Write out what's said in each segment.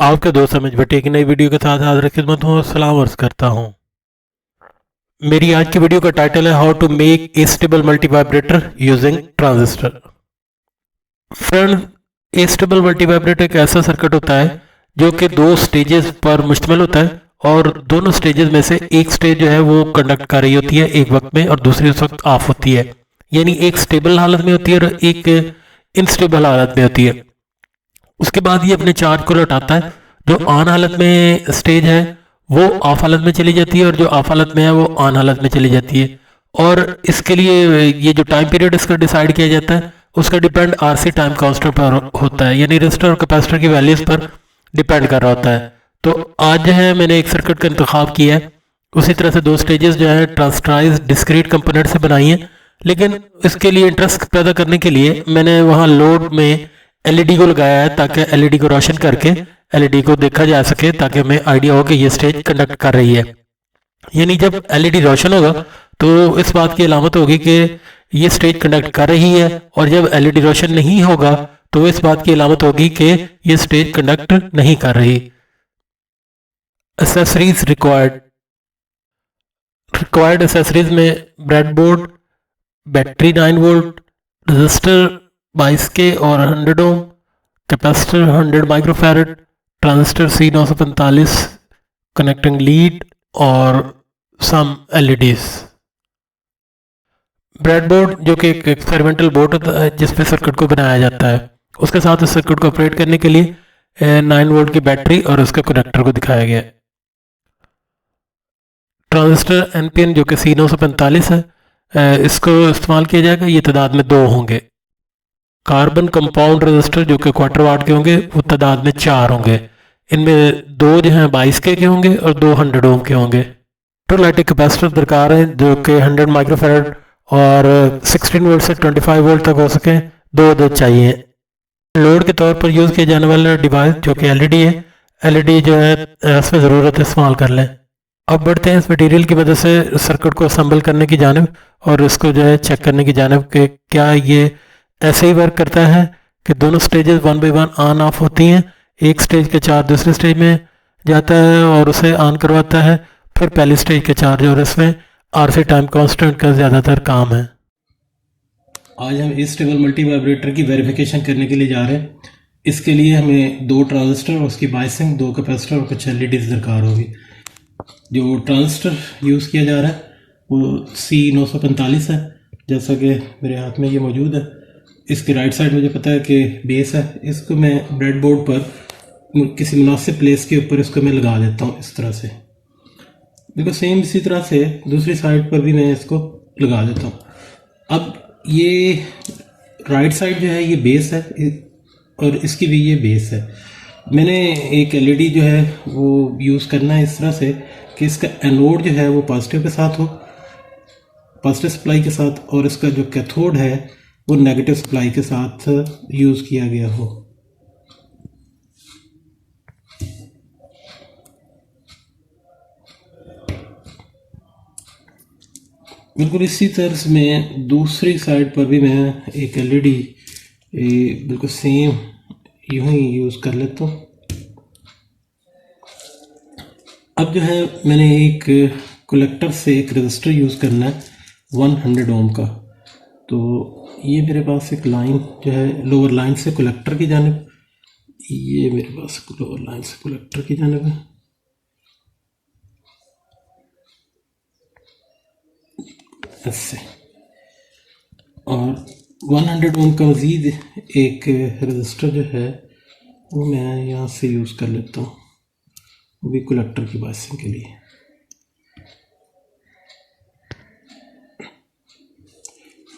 आपके दोस्त समझ बटे एक नई वीडियो के साथ हाजिर खिदमत हूँ। सलाम अर्ज करता हूँ। मेरी आज की वीडियो का टाइटल है how to make astable multivibrator using transistor. Friend, astable multivibrator एक ऐसा सर्किट होता है जो कि दो स्टेजेस पर मुश्तमिल होता है और दोनों स्टेजेस में से एक स्टेज जो है वो कंडक्ट कर रही होती है एक वक्त में और दूसरी उस वक्त ऑफ होती है। यानी एक स्टेबल हालत में होती है और एक इनस्टेबल हालत में होती है। उसके बाद ये अपने चार्ज को लौटाता है। जो ऑन हालत में स्टेज है वो ऑफ हालत में चली जाती है और जो ऑफ हालत में है वो ऑन हालत में चली जाती है। और इसके लिए ये जो टाइम पीरियड इसका डिसाइड किया जाता है उसका डिपेंड आरसी टाइम कांस्टेंट पर होता है, यानी रेजिस्टर और कैपेसिटर की वैल्यूज पर डिपेंड कर रहा होता है। तो आज जो है मैंने एक सर्किट का इंतखाब किया है। उसी तरह से दो स्टेजेस जो है ट्रांसटराइज डिस्क्रीट कंपोनेंट से बनाई हैं, लेकिन इसके लिए इंटरेस्ट पैदा करने के लिए मैंने वहाँ लोड में एलईडी को लगाया है ताकि एलईडी को रोशन करके एलईडी को देखा जा सके, ताकि हमें आइडिया हो कि ये स्टेज कंडक्ट कर रही है। यानी जब एलईडी रोशन होगा तो इस बात की अलामत होगी कि ये स्टेज कंडक्ट कर रही है, और जब एलईडी रोशन नहीं होगा तो इस बात की अलामत होगी कि ये स्टेज कंडक्ट नहीं कर रही। एसेसरीज रिक्वायर्ड एसेसरीज में breadboard, battery 9 volt, resistor 22K और 100 ohm, capacitor 100 microfarad, transistor C945, connecting lead और सम एलईडीज। ब्रेडबोर्ड जो कि एक एक्सपेरिमेंटल बोर्ड होता है जिस पे सर्किट को बनाया जाता है, उसके साथ इस सर्किट को ऑपरेट करने के लिए 9 वोल्ट की बैटरी और उसके कनेक्टर को दिखाया गया है। ट्रांजिस्टर एनपीएन जो कि C945 है, इसको इस्तेमाल किया जाएगा। ये तादाद में 2 होंगे। कार्बन कंपाउंड रजिस्टर जो कि क्वार्टर वाट के होंगे वो तादाद में 4 होंगे। इनमें 2 जो हैं 22K के होंगे और 2 100 ओम के होंगे। इलेक्ट्रोलाइटिक कैपेसिटर दरकार है जो कि 100 माइक्रोफैरड और 16 वोल्ट से 25 वोल्ट तक हो सके, 2 चाहिए। लोड के तौर पर यूज़ किया जाने वाला डिवाइस जो कि एलईडी है, एलईडी जो है इसमें ज़रूरत है इस्तेमाल कर लें। अब बढ़ते हैं इस मटेरियल की मदद से सर्किट को असम्बल करने की जानिब और इसको जो है चेक करने की जानिब कि क्या ये ऐसे ही वर्क करता है कि दोनों स्टेजेस 1 बाई 1 ऑन ऑफ होती हैं। एक स्टेज के चार्ज दूसरे स्टेज में जाता है और उसे ऑन करवाता है, फिर पहली स्टेज के चार्ज, और इसमें आरसी टाइम कांस्टेंट का ज़्यादातर काम है। आज हम इस स्टेबल मल्टी वाइब्रेटर की वेरिफिकेशन करने के लिए जा रहे हैं। इसके लिए हमें 2 ट्रांजिस्टर और उसकी बाइसिंग, 2 कैपेसिटर और कुछ एलईडीज दरकार होगी। जो ट्रांजिस्टर यूज़ किया जा रहा है वो C945 है, जैसा कि मेरे हाथ में ये मौजूद है। इसके राइट साइड मुझे पता है कि बेस है। इसको मैं ब्रेडबोर्ड पर किसी मुनासिब प्लेस के ऊपर इसको मैं लगा देता हूँ इस तरह से। बिल्कुल सेम इसी तरह से दूसरी साइड पर भी मैं इसको लगा देता हूँ। अब ये राइट साइड जो है ये बेस है और इसकी भी ये बेस है। मैंने एक एलईडी जो है वो यूज़ करना है इस तरह से कि इसका एनोड जो है वो पॉजिटिव के साथ हो, पॉजिटिव सप्लाई के साथ, और इसका जो कैथोड है वो नेगेटिव सप्लाई के साथ यूज़ किया गया हो। बिल्कुल इसी तरह में दूसरी साइड पर भी मैं एक एलईडी बिल्कुल सेम यूं ही यूज़ कर लेता हूँ। अब जो है मैंने एक कलेक्टर से एक रजिस्टर यूज़ करना है 100 ओम का। तो ये मेरे पास एक लाइन जो है लोअर लाइन से कलेक्टर की जानिब, ये मेरे पास लोअर लाइन से कलेक्टर की जानिब है। ऐसे, और 100 ओम का मज़ीद एक रजिस्टर जो है वो मैं यहाँ से यूज़ कर लेता हूँ, वो भी कलेक्टर की बाइसिंग के लिए।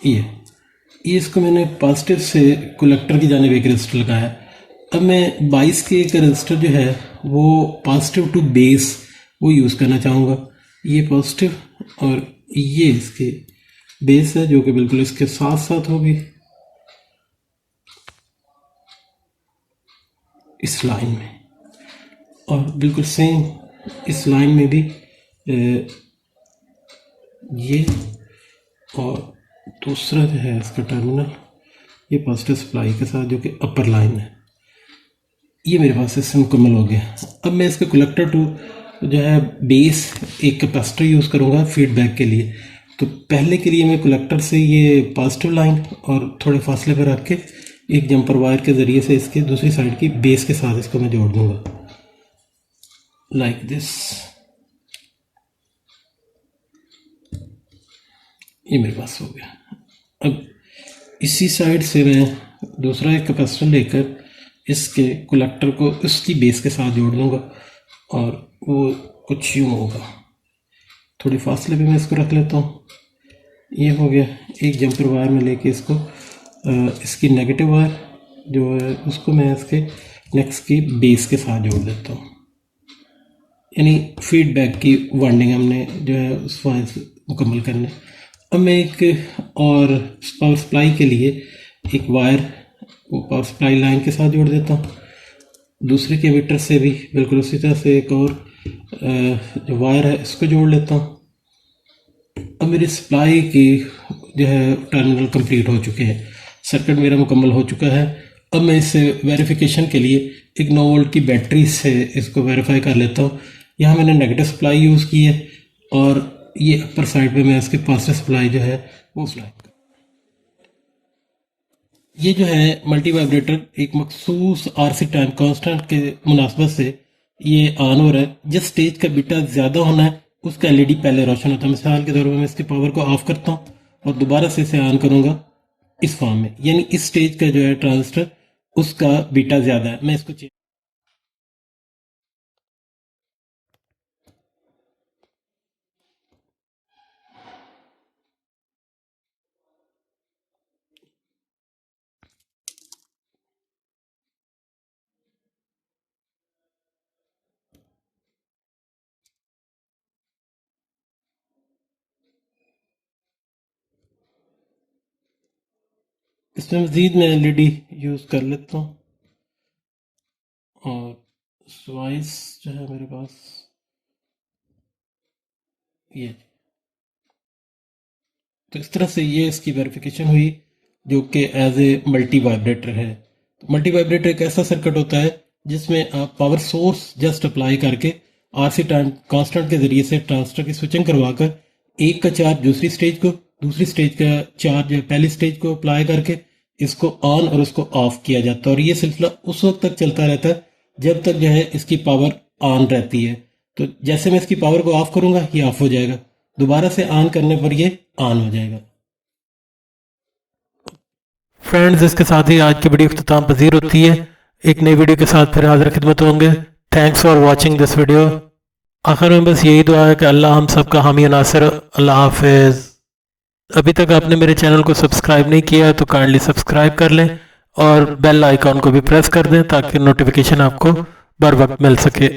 ये इसको मैंने पॉजिटिव से कलेक्टर की जानिब एक रजिस्टर लगाया। अब मैं 22K का रजिस्टर जो है वो पॉजिटिव टू बेस वो यूज़ करना चाहूँगा। ये पॉजिटिव और ये इसके बेस है जो कि बिल्कुल इसके साथ साथ होगी इस लाइन में, और बिल्कुल सेम इस लाइन में भी ये, और दूसरा जो है इसका टर्मिनल ये पॉजिटिव सप्लाई के साथ जो कि अपर लाइन है। ये मेरे पास सिस्टम मुकम्मल हो गया। अब मैं इसके कलेक्टर टू जो है बेस एक कैपेसिटर यूज़ करूँगा फीडबैक के लिए। तो पहले के लिए मैं कलेक्टर से ये पॉजिटिव लाइन और थोड़े फासले पर रख के एक जंपर वायर के ज़रिए से इसके दूसरी साइड की बेस के साथ इसको मैं जोड़ दूँगा लाइक दिस। ये मेरे पास हो गया। अब इसी साइड से मैं दूसरा एक कैपेसिटर लेकर इसके कलेक्टर को उसकी बेस के साथ जोड़ दूँगा और वो कुछ यूँ होगा। थोड़ी फासले पे मैं इसको रख लेता हूँ। ये हो गया। एक जंपर वायर में लेके इसको इसकी नेगेटिव वायर जो है उसको मैं इसके नेक्स्ट की बेस के साथ जोड़ देता हूँ। यानी फीडबैक की वाइंडिंग हमने जो है उस वायर से मुकम्मल करने। अब मैं एक और पावर सप्लाई के लिए एक वायर वो पावर सप्लाई लाइन के साथ जोड़ देता हूँ। दूसरे के मीटर से भी बिल्कुल उसी तरह से एक और जो वायर है इसको जोड़ लेता हूँ। अब मेरी सप्लाई की जो है टर्मिनल कंप्लीट हो चुके हैं, सर्किट मेरा मुकम्मल हो चुका है। अब मैं इसे वेरिफिकेशन के लिए एक 9 वोल्ट की बैटरी से इसको वेरीफाई कर लेता हूँ। यहाँ मैंने नेगेटिव सप्लाई यूज़ की है और ये अपर साइड पे मैं इसके पॉजिटिव सप्लाई जो है वो सप्लाई। ये जो है मल्टी वाइब्रेटर एक मखसूस आरसी टाइम कांस्टेंट के मुनासबत से ये ऑन हो रहा है। जिस स्टेज का बीटा ज़्यादा होना है उसका एलईडी पहले रोशन होता है। मिसाल के तौर पर मैं इसकी पावर को ऑफ करता हूँ और दोबारा से इसे ऑन करूँगा इस फॉर्म में, यानी इस स्टेज का जो है ट्रांजिस्टर उसका बीटा ज़्यादा है। मैं इसको इसमें मज़ीद मैं एलईडी यूज़ कर लेता हूँ और स्वाइस जो है मेरे पास ये। तो इस तरह से ये इसकी वेरिफिकेशन हुई जो कि एज ए मल्टी वाइब्रेटर है। तो मल्टी वाइब्रेटर एक ऐसा सर्किट होता है जिसमें आप पावर सोर्स जस्ट अप्लाई करके आरसी टाइम कांस्टेंट के ज़रिए से ट्रांजिस्टर की स्विचिंग करवाकर एक का चार्ज दूसरी स्टेज को, दूसरी स्टेज का चार्ज पहली स्टेज को अप्लाई करके इसको ऑन और उसको ऑफ किया जाता है। और ये सिलसिला उस वक्त तक चलता रहता है जब तक जो है इसकी पावर ऑन रहती है। तो जैसे मैं इसकी पावर को ऑफ करूँगा ये ऑफ हो जाएगा, दोबारा से ऑन करने पर ये ऑन हो जाएगा। फ्रेंड्स, इसके साथ ही आज की वीडियो इख्तिताम पजीर होती है। एक नई वीडियो के साथ फिर हाजिर खिदमत होंगे। Thanks for watching this video. आखिर में बस यही दुआ है कि अल्लाह हम सब का हामी नासिर। अल्लाह हाफिज़। अभी तक आपने मेरे चैनल को सब्सक्राइब नहीं किया है तो काइंडली सब्सक्राइब कर लें और बेल आइकॉन को भी प्रेस कर दें ताकि नोटिफिकेशन आपको बर वक्त मिल सके।